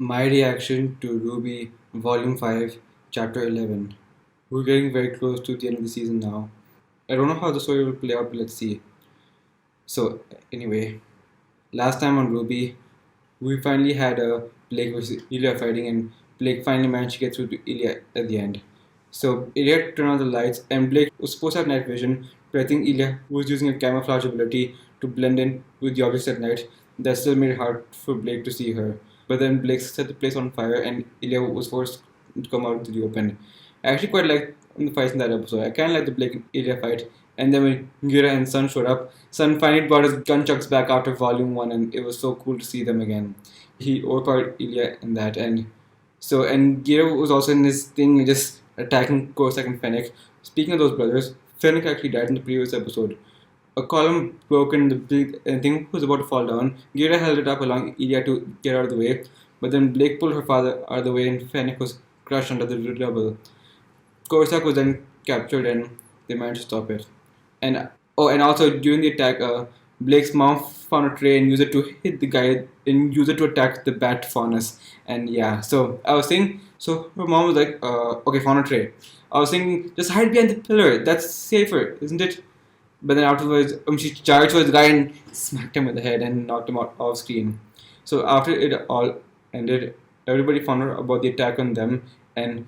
My reaction to RWBY Volume 5, Chapter 11. We're getting very close to the end of the season now. I don't know how the story will play out, but let's see. So, anyway, last time on RWBY, we finally had a Blake versus Ilya fighting, and Blake finally managed to get through to Ilya at the end. So, Ilya turned on the lights, and Blake was supposed to have night vision, but I think Ilya was using a camouflage ability to blend in with the objects at night. That still made it hard for Blake to see her. But then Blake set the place on fire, and Ilya was forced to come out into the open. I actually quite liked the fights in that episode. I kind of liked the Blake and Ilya fight. And then when Gira and Sun showed up, Sun finally brought his gunchucks back after Volume 1, and it was so cool to see them again. He overpowered Ilya in that, and Gira was also in this thing just attacking Corsac and Fennec. Speaking of those brothers, Fennec actually died in the previous episode. A column broke in the big thing was about to fall down. Gira held it up along Ilya to get out of the way, but then Blake pulled her father out of the way and Fennec was crushed under the rubble. Corsac was then captured and they managed to stop it. And also during the attack, Blake's mom found a tray and used it to hit the guy and use it to attack the bat faunus. And yeah, so I was saying, so her mom was like, okay, found a tray. I was saying, just hide behind the pillar. That's safer, isn't it? But then afterwards, she charged towards the guy and smacked him with the head and knocked him out off screen. So after it all ended, everybody found out about the attack on them, and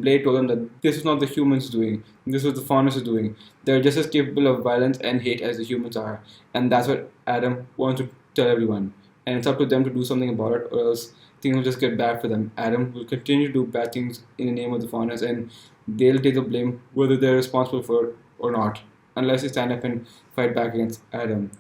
Blade told them that this was not the humans doing, this was the faunus doing. They're just as capable of violence and hate as the humans are, and that's what Adam wants to tell everyone. And it's up to them to do something about it, or else things will just get bad for them. Adam will continue to do bad things in the name of the faunus, and they'll take the blame whether they're responsible for it or not, unless they stand up and fight back against Adam.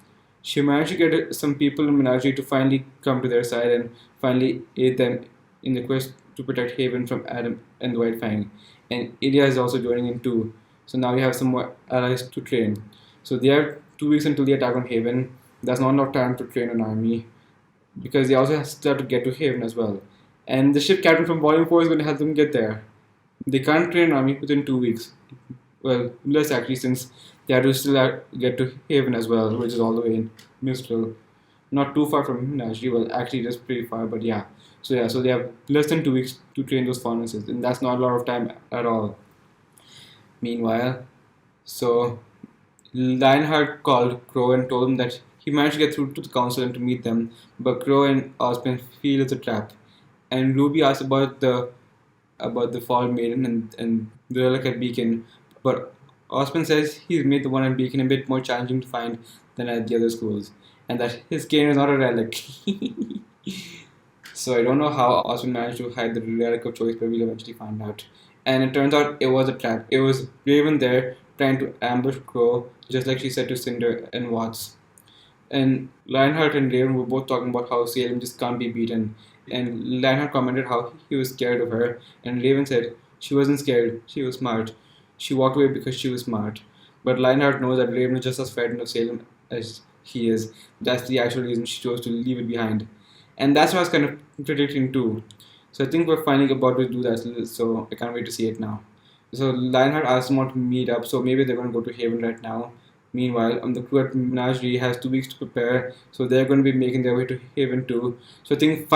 She managed to get some people in Menagerie to finally come to their side and finally aid them in the quest to protect Haven from Adam and the White Fang. And Ilya is also joining in too. So now we have some more allies to train. So they have 2 weeks until the attack on Haven. That's not enough time to train an army because they also still have to get to Haven as well. And the ship captain from Volume 4 is going to help them get there. They can't train an army within 2 weeks. Well, less actually, since they have to still get to Haven as well, which is all the way in Mistral. Not too far from Menagerie, well, actually just pretty far, but yeah. So they have less than 2 weeks to train those furnaces, and that's not a lot of time at all. Meanwhile, so Lionheart called Crow and told him that he managed to get through to the council and to meet them, but Crow and Osman feel it's a trap. And Ruby asks about the Fall Maiden and the relic at Beacon, but Osman says he's made the one at Beacon a bit more challenging to find than at the other schools, and that his cane is not a relic. So I don't know how Osman managed to hide the relic of choice, but we'll eventually find out. And it turns out it was a trap. It was Raven there trying to ambush Crow, just like she said to Cinder and Watts. And Lionheart and Raven were both talking about how Salem just can't be beaten. And Lionheart commented how he was scared of her, and Raven said she wasn't scared, she was smart. She walked away because she was smart. But Lionheart knows that Raven is just as frightened of Salem as he is. That's the actual reason she chose to leave it behind. And that's what I was kind of predicting too. So I think we're finally about to do that, so I can't wait to see it now. So Lionheart asked them all to meet up, so maybe they're going to go to Haven right now. Meanwhile, the crew at Menagerie has 2 weeks to prepare, so they're going to be making their way to Haven too. So I think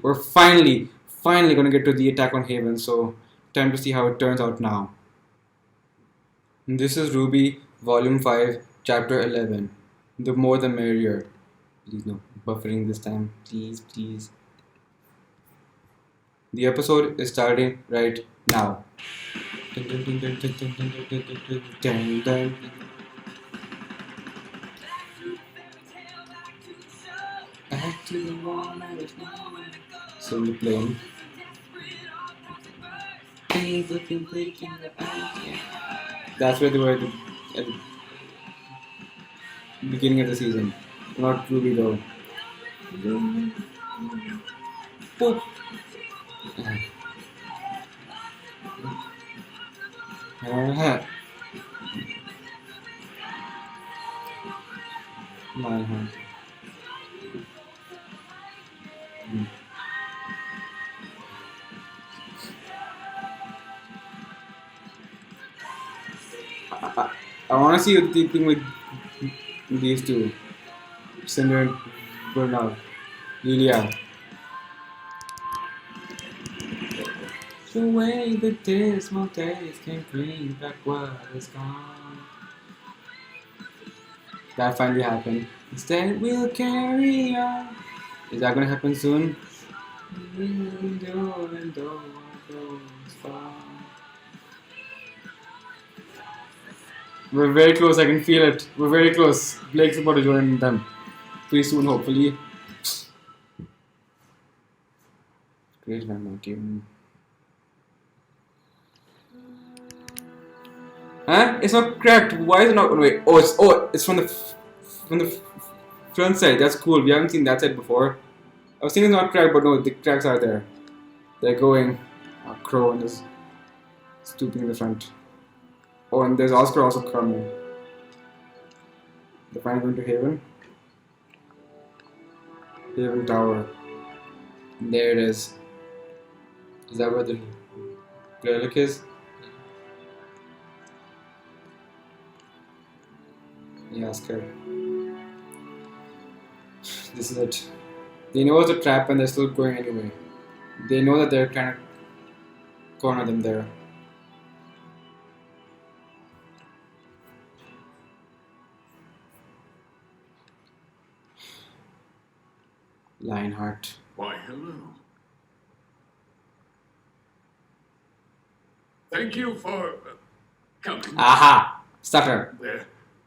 we're finally going to get to the attack on Haven, so time to see how it turns out now. This is RWBY Volume 5, Chapter 11. The More the Merrier. Please no buffering this time. Please. The episode is starting right now. So the plane. That's where they were at the beginning of the season. Not Ruby though. Boop. My hand. I want to see the thing with these two. Cinder and Bernard. Lilia. Wash away the dismal days, can't bring back what is gone. That finally happened. Instead, we'll carry on. Is that gonna happen soon? We're very close, I can feel it. We're very close. Blake's about to join them. Pretty soon, hopefully. Great man, my team. Huh? It's not cracked. Why is it not? Wait. It's from the front side. That's cool. We haven't seen that side before. I was thinking it's not cracked, but no, the cracks are there. They're going. Crow and is stooping in the front. Oh, and there's Oscar also coming. They're finally going to Haven. Haven Tower. And there it is. Is that where the relic is? Yeah, Oscar. This is it. They know it's a trap and they're still going anyway. They know that they're trying to corner them there. Lionheart. Why, hello. Thank you for coming. Aha! Stutter. There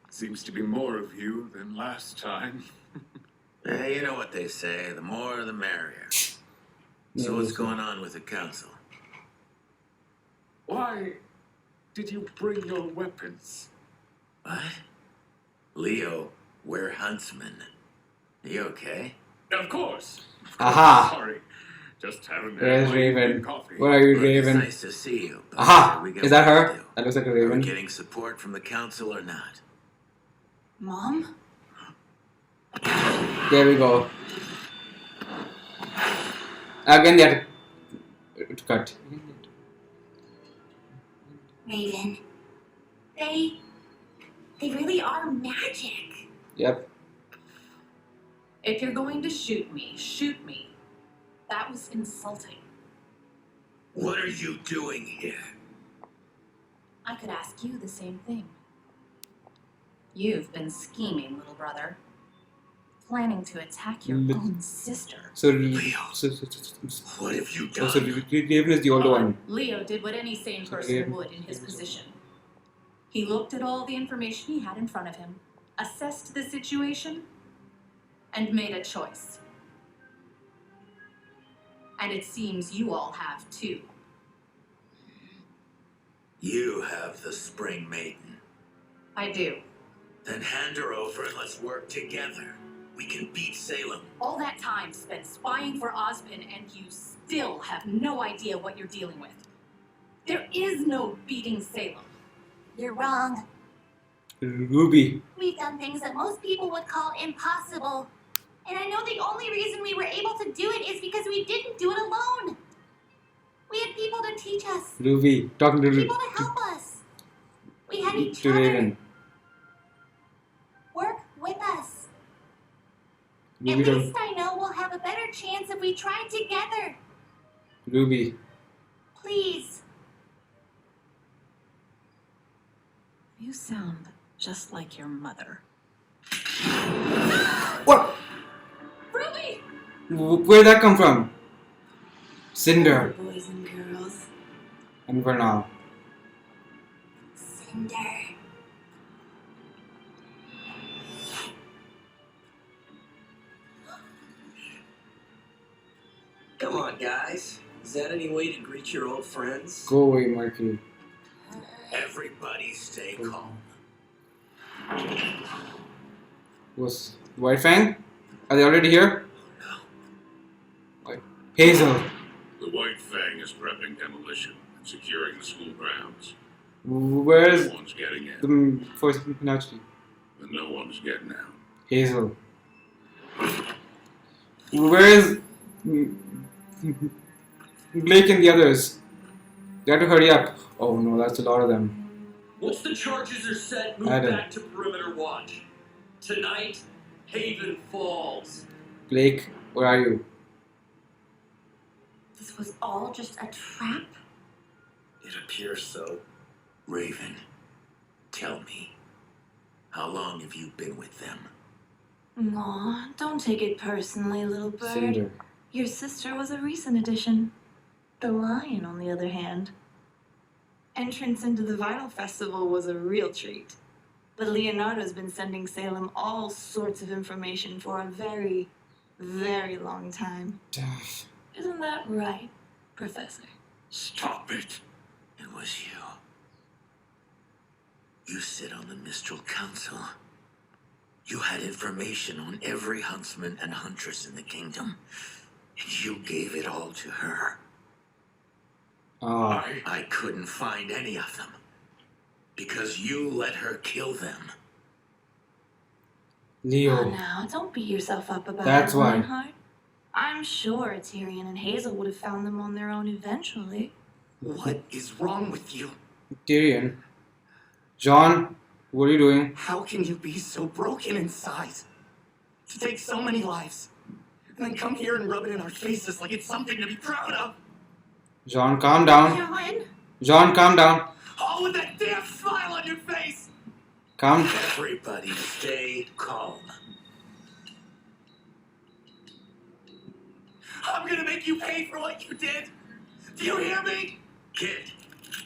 seems to be more of you than last time. You know what they say, the more the merrier. So what's going on with the council? Why did you bring your weapons? What? Leo, we're huntsmen. You okay? Of course. Aha! Sorry. Just haven't Where's had my Raven? coffee. Where are you, Look, Raven? it's nice to see you. But Aha! we got Is that work her? to do. That looks like a Are we Raven. getting support from the council or not? Mom? There we go. Again, they had to cut. Raven. They really are magic. Yep. If you're going to shoot me, shoot me. That was insulting. What are you doing here? I could ask you the same thing. You've been scheming, little brother. Planning to attack your own sister. So, What have you done? so Raven is the older one. Leo did what any sane person would in his position. He looked at all the information he had in front of him, assessed the situation, and made a choice. And it seems you all have too. You have the Spring Maiden. I do. Then hand her over and let's work together. We can beat Salem. All that time spent spying for Ozpin and you still have no idea what you're dealing with. There is no beating Salem. You're wrong. Ruby. We've done things that most people would call impossible. And I know the only reason we were able to do it is because we didn't do it alone. We had people to teach us. Ruby. Talking to People to help us. We had each to other. Raven. Work with us. Ruby. At least I know we'll have a better chance if we try together. Ruby. Please. You sound just like your mother. What? Ruby! Where did that come from? Cinder. Boys and girls. And Vernal. Cinder. Come on, guys. Is that any way to greet your old friends? Go away, Mercury. Everybody stay calm. Was White Fang? Are they already here? White. Hazel. The White Fang is prepping demolition and securing the school grounds. Where is No one's getting in, the first Pinocchio? and no one's getting out. Hazel. Where is Blake and the others? They have to hurry up. Oh no, that's a lot of them. Once the charges are set, move Adam. back to perimeter watch. Tonight, Haven falls. Blake, where are you? This was all just a trap? It appears so. Raven, tell me, how long have you been with them? Aw, don't take it personally, little bird. Cinder. Your sister was a recent addition. The lion, on the other hand. Entrance into the Vinyl Festival was a real treat. But Leonardo's been sending Salem all sorts of information for a very, very long time. Isn't that right, Professor? Stop it! It was you. You sit on the Mistral Council. You had information on every huntsman and huntress in the kingdom, and you gave it all to her. Ah, I couldn't find any of them, because you let her kill them. Oh, Leo. now, don't beat yourself up about That's it, why. Lionheart. I'm sure Tyrion and Hazel would have found them on their own eventually. What is wrong with you? Tyrion. John, what are you doing? How can you be so broken inside? To take so many lives, and then come here and rub it in our faces like it's something to be proud of? John, calm down. John? John, calm down. All with that damn smile on your face! Calm. Everybody stay calm. I'm gonna make you pay for what you did! Do you hear me? Kid,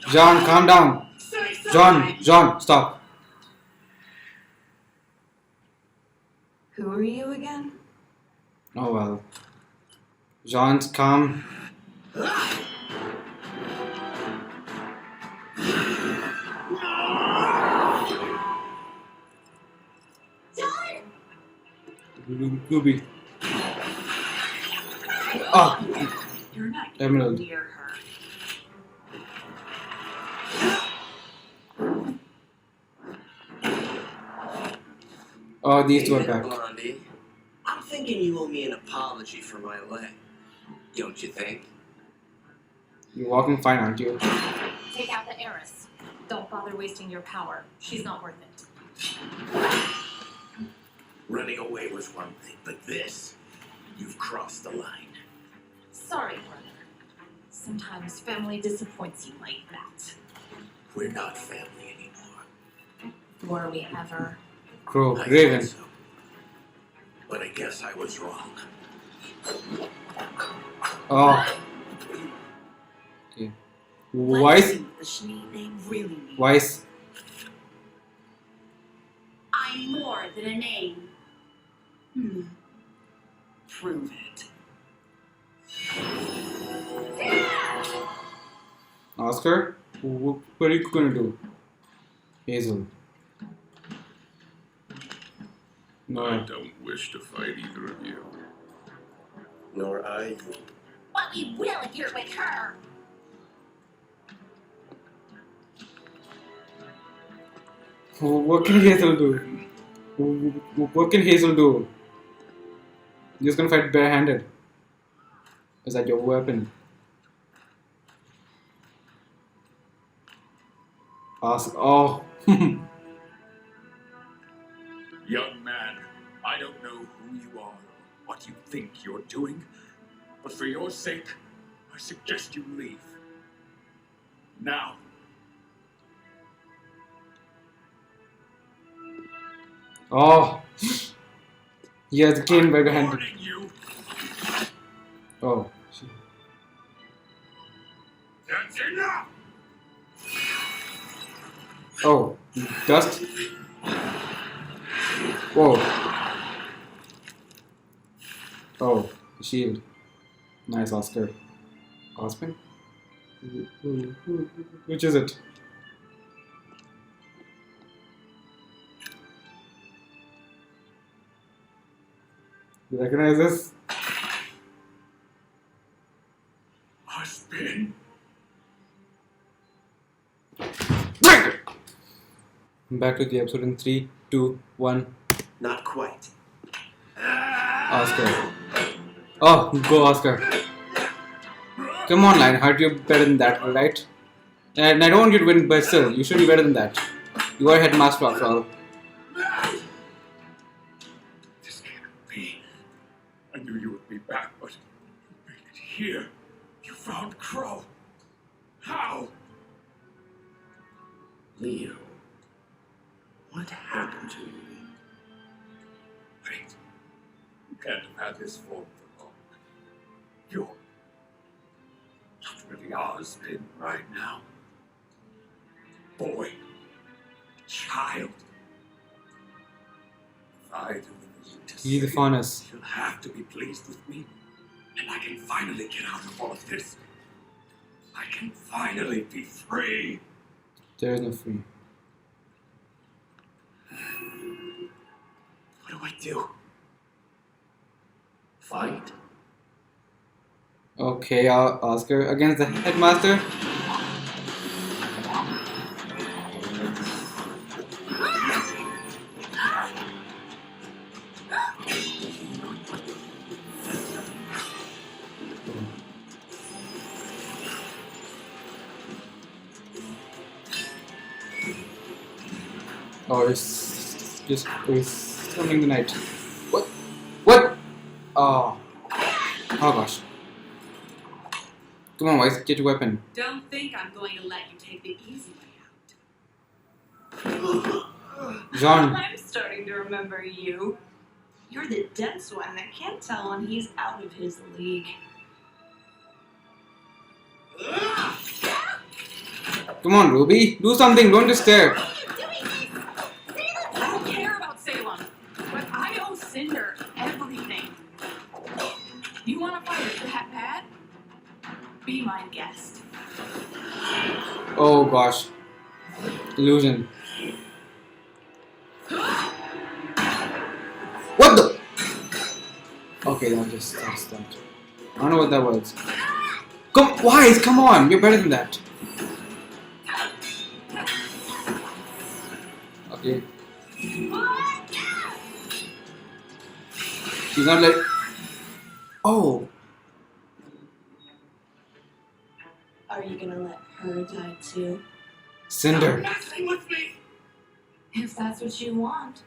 John, calm down. Say something! John, stop. Who are you again? Oh well. John's calm. John! Ruby. Ah, You're not Emerald. near her. Oh, these two are Hey there, back. Blondie. I'm thinking you owe me an apology for my leg. Don't you think? You're walking fine, aren't you? Take out the heiress. Don't bother wasting your power. She's not worth it. running away was one thing, but this, you've crossed the line. Sorry, brother. Sometimes family disappoints you like that. We're not family anymore. Were we ever? Crow, I Raven. thought so. But I guess I was wrong. Oh. Okay. Weiss? Weiss. I'm more than a name. Prove it. Oscar? What are you gonna do? Hazel. I No. don't wish to fight either of you. Nor I. But we will if you're with her. What can Hazel do? What can Hazel do? You're just gonna fight barehanded. Is that your weapon? Ask. Oh. Young man, I don't know who you are or what you think you're doing, but for your sake, I suggest you leave. Now. Oh. He has the cane barehanded. Warning you. Oh. That's enough. Oh. Dust. Whoa. Oh. The shield. Nice, Oscar. Osman? Which is it? You recognize this? Husband. Back to the episode in 3, 2, 1. Not quite. Oscar. Oh, go Oscar. Come on, Lionheart, you're better than that, alright? And I don't want you to win, but still, you should be better than that. You are headmaster after all. This can't be. I knew you would be back, but you made it here. You found Crow. How? Leo, what happened to you? Wait. You can't have had this form for long. You're not really ours, Pin, right now. Boy. Child. If I do the need to He the say, furnace. you'll have to be pleased with me. And I can finally get out of all of this. I can finally be free. There is no free. What do I do? Fight. Okay, Oscar against the headmaster. Oh, it's just summoning the knight. What? What? Oh. Oh gosh. Come on, Weiss, get your weapon. Don't think I'm going to let you take the easy way out. John. I'm starting to remember you. You're the dense one that can't tell when he's out of his league. Come on, Ruby. Do something. Don't just stare. I don't care about Salem, but I owe Cinder everything. You want to fight it that bad? Be my guest. Oh gosh. Illusion. What the? Okay, that's that. I don't know what that was. Wise, come on. You're better than that. Okay. She's not like. Oh. Are you gonna let her die too? Cinder. Messing with me. If that's what you want.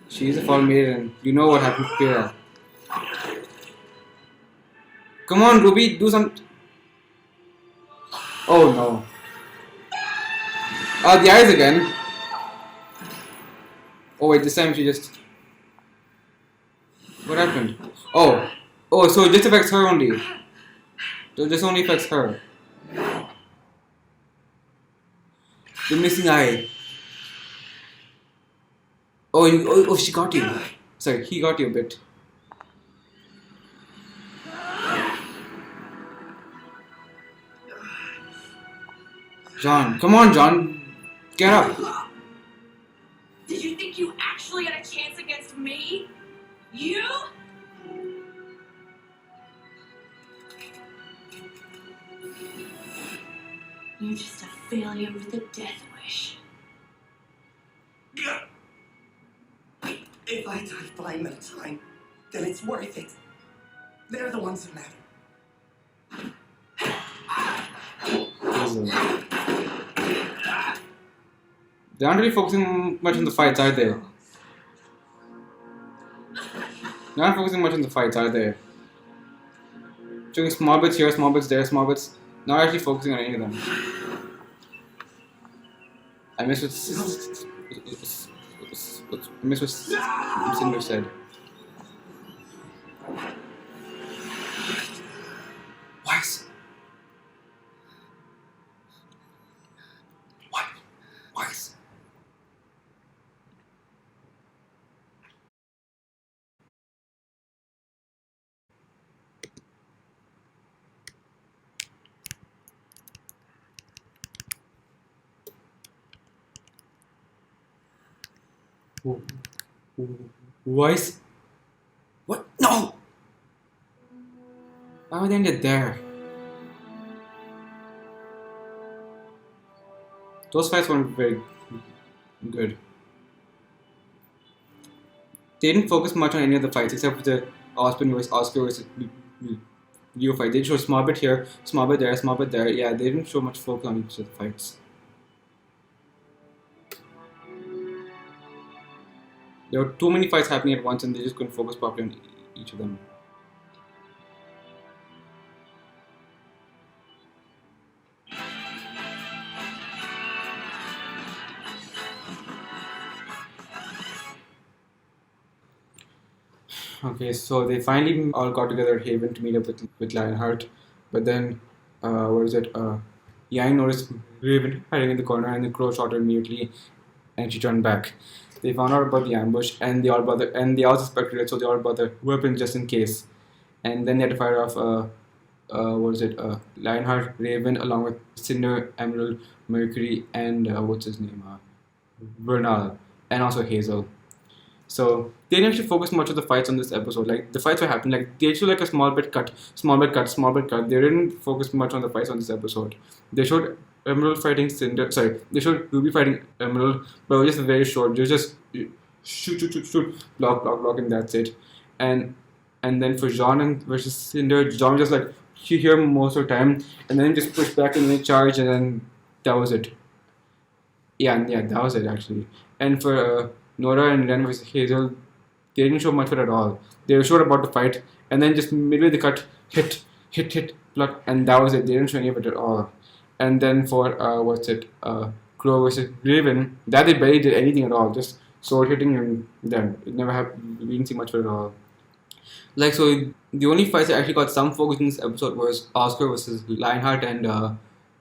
She's a fallen maiden. You know what happened to Kira. Come on, Ruby, do some. Oh no. The eyes again. Oh wait, this time she just. What happened? Oh. Oh, so it just affects her only. So this only affects her. The missing eye. Oh, she got you. Sorry, he got you a bit. John, come on, John. Get up. Did you think you actually had a chance against me? You? You're just a failure with a death wish. If I die buying them time, then it's worth it. They're the ones who matter. They aren't really focusing much on the fights, are they? They're not focusing much on the fights, are they? Showing small bits here, small bits there, small bits. Not actually focusing on any of them. I miss what Cinder said. Wise. What? Wise. Wise? What? No! Why would they end it there? Those fights weren't very good. They didn't focus much on any of the fights except for the Oscar versus Leo fight. They showed small bit here, small bit there, small bit there. Yeah, they didn't show much focus on each of the fights. There were too many fights happening at once and they just couldn't focus properly on each of them. Okay, so they finally all got together at Haven to meet up with Lionheart, but then, what is it? Yang noticed Raven hiding in the corner, and the crow shot her immediately, and she turned back. They found out about the ambush, and they all suspected it, so they all brought their weapons just in case. And then they had to fire off, what is it? Lionheart, Raven, along with Cinder, Emerald, Mercury, and what's his name? Vernal, and also Hazel. So they didn't actually focus much of the fights on this episode. Like the fights were happening, like they showed like a small bit cut, small bit cut, small bit cut. They didn't focus much on the fights on this episode. They showed Emerald fighting Cinder. Sorry, they showed Ruby fighting Emerald, but it was just very short. They just shoot, shoot, shoot, shoot, block, block, block, and that's it. And then for Jean and versus Cinder, Jean just like she hear most of the time, and then just push back and then charge, and then that was it. Yeah, that was it actually. And for Nora and Ren versus Hazel, they didn't show much of it at all. They were short about the fight, and then just midway the cut, hit, pluck, and that was it. They didn't show any of it at all. And then for Crow versus Raven, that they barely did anything at all. Just sword hitting and then it never happened. We didn't see much of it at all. Like so, the only fights that actually got some focus in this episode was Oscar versus Lionheart and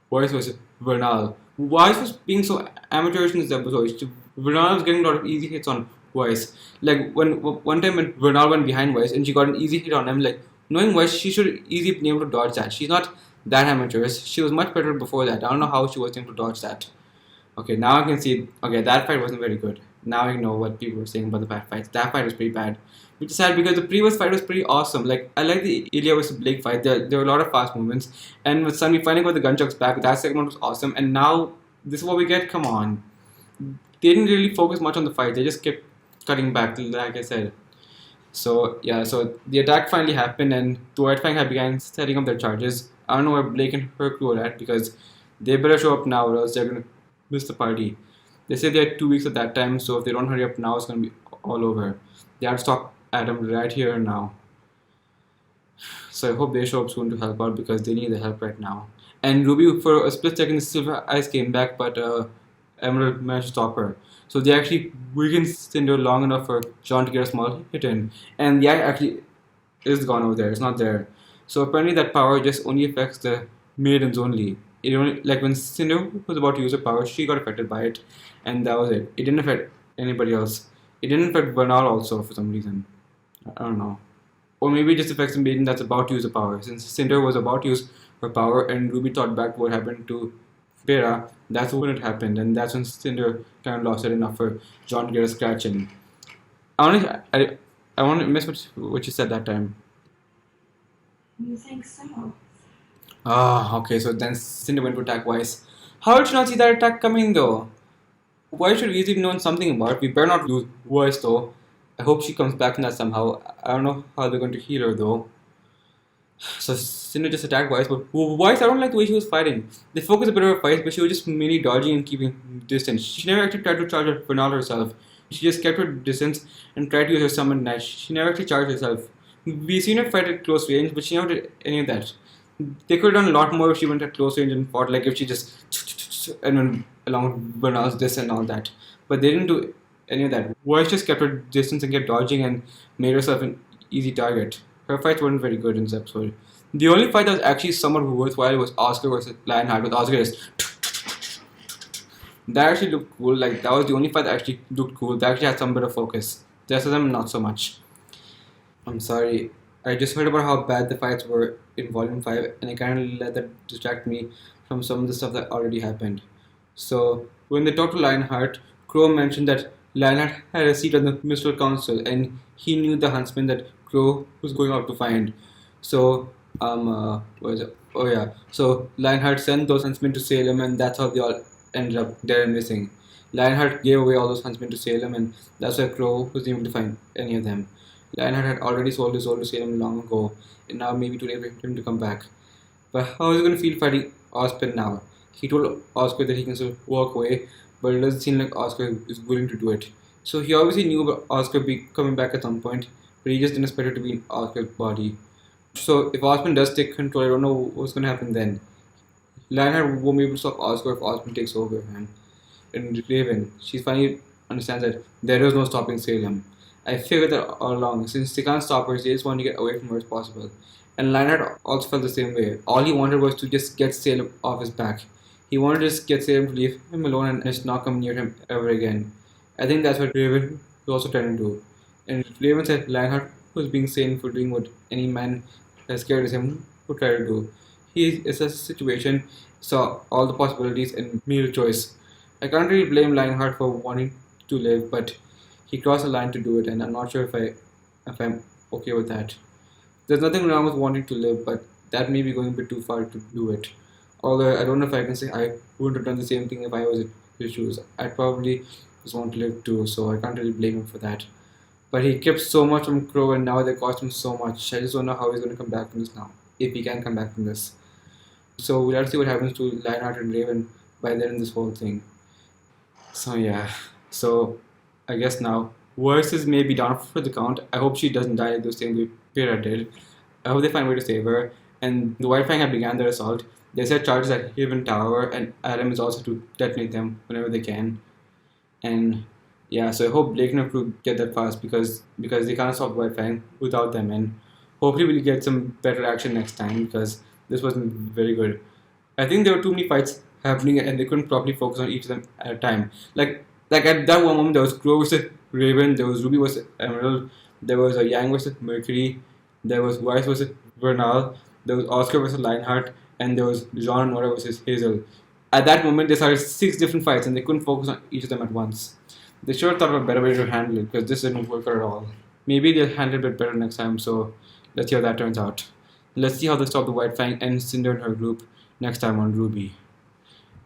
Boris versus Vernal. Weiss was being so amateurish in this episode. Vernal was getting a lot of easy hits on Weiss. Like when one time when Vernal went behind Weiss and she got an easy hit on him, like knowing Weiss, she should easily be able to dodge that. She's not that amateurish. She was much better before that. I don't know how she was able to dodge that. Okay, now I can see. Okay, that fight wasn't very good. Now I know what people were saying about the bad fights. That fight was pretty bad. Which is sad because the previous fight was pretty awesome. Like I like the Ilya versus Blake fight. There were a lot of fast movements, and with Sunny finally got the gunchucks back, that segment was awesome. And now this is what we get. Come on, they didn't really focus much on the fight. They just kept cutting back, like I said. So yeah, so the attack finally happened, and the White Fang had began setting up their charges. I don't know where Blake and her crew are at because they better show up now, or else they're gonna miss the party. They said they had 2 weeks at that time, so if they don't hurry up now, it's gonna be all over. They have to stop Adam right here and now. So I hope they show up soon to help out because they need the help right now. And Ruby, for a split second, the Silver Eyes came back, but Emerald managed to stop her. So they actually weakened Cinder long enough for John to get a small hit in. And the eye actually is gone over there. It's not there. So apparently that power just only affects the maidens only. It only, like when Cinder was about to use her power, she got affected by it, and that was it. It didn't affect anybody else. It didn't affect Bernal also for some reason. I don't know. Or maybe it just affects the maiden that's about to use the power. Since Cinder was about to use her power and Ruby thought back what happened to Vera, that's when it happened, and that's when Cinder kind of lost it enough for John to get a scratch in. I want to miss what you said that time. You think so? Ah, okay, so then Cinder went to attack Weiss. How did she not see that attack coming though? Why should we have known something about it? We better not lose Weiss though. I hope she comes back from that somehow. I don't know how they're going to heal her though. So Cinder just attacked Weiss, but Weiss, I don't like the way she was fighting. They focused a bit of her fight, but she was just mainly dodging and keeping distance. She never actually tried to charge her Bernal herself. She just kept her distance and tried to use her summon knife. She never actually charged herself. We've seen her fight at close range, but she never did any of that. They could have done a lot more if she went at close range and fought, like if she just and went along with Bernal's this and all that. But they didn't do any of that. Weiss just kept her distance and kept dodging and made herself an easy target. Her fights weren't very good in this episode. The only fight that was actually somewhat worthwhile was Oscar versus Lionheart, with Oscar just that actually looked cool. Like that was the only fight that actually looked cool. That actually had some bit of focus. The rest of them not so much. I'm sorry. I just heard about how bad the fights were in Volume 5 and I kind of let that distract me from some of the stuff that already happened. So, when they talked to Lionheart, Crow mentioned that Lionheart had a seat on the Mistral Council and he knew the huntsman that Crow was going out to find. So, what was it? Oh yeah. So, Lionheart sent those huntsmen to Salem and that's how they all ended up dead and missing. Lionheart gave away all those huntsmen to Salem and that's why Crow was able to find any of them. Lionheart had already sold his soul to Salem long ago, and now maybe too late for him to come back. But how is he going to feel fighting Oscar now? He told Oscar that he can still walk away, but it doesn't seem like Oscar is willing to do it. So he obviously knew about Oscar be coming back at some point, but he just didn't expect it to be in Oscar's body. So if Osman does take control, I don't know what's going to happen then. Lionheart won't be able to stop Oscar if Osman takes over him. And Raven, she finally understands that there is no stopping Salem. I figured that all along. Since they can't stop her, they just want to get away from her as possible. And Lionheart also felt the same way. All he wanted was to just get Salem off his back. He wanted to just get Salem to leave him alone and just not come near him ever again. I think that's what Raven was also trying to do. And Raven said Lionheart was being sane for doing what any man as scared as him would try to do. He assessed the situation, saw all the possibilities, and made a choice. I can't really blame Lionheart for wanting to live, but he crossed the line to do it, and I'm not sure if I'm okay with that. There's nothing wrong with wanting to live, but that may be going a bit too far to do it. Although I don't know if I can say I wouldn't have done the same thing if I was in his shoes. I'd probably just want to live too, so I can't really blame him for that. But he kept so much from Crow, and now they cost him so much. I just don't know how he's going to come back from this now, if he can come back from this. So we'll have to see what happens to Lionheart and Raven by the end of this whole thing. So yeah, so I guess now Versus may be down for the count. I hope she doesn't die the same way Pyrrha did. I hope they find a way to save her. And the White Fang have began their assault. They set charges at Haven Tower, and Adam is also to detonate them whenever they can. And yeah, so I hope Blake and her crew get that fast because they can't stop White Fang without them. And hopefully we'll get some better action next time because this wasn't very good. I think there were too many fights happening and they couldn't properly focus on each of them at a time. Like at that one moment there was Crow versus Raven, there was Ruby versus Emerald, there was a Yang versus Mercury, there was Weiss versus Vernal, there was Oscar versus Lionheart, and there was Jean and Nora versus Hazel. At that moment they started 6 different fights and they couldn't focus on each of them at once. They should have thought of a better way to handle it because this didn't work at all. Maybe they'll handle it a bit better next time, so let's see how that turns out. Let's see how they stop the White Fang and Cinder and her group next time on RWBY.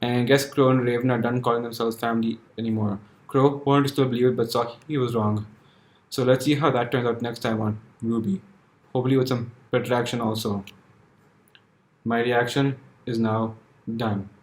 And I guess Crow and Raven are done calling themselves family anymore. Crow wanted to still believe it but saw he was wrong. So let's see how that turns out next time on RWBY. Hopefully with some better action also. My reaction is now done.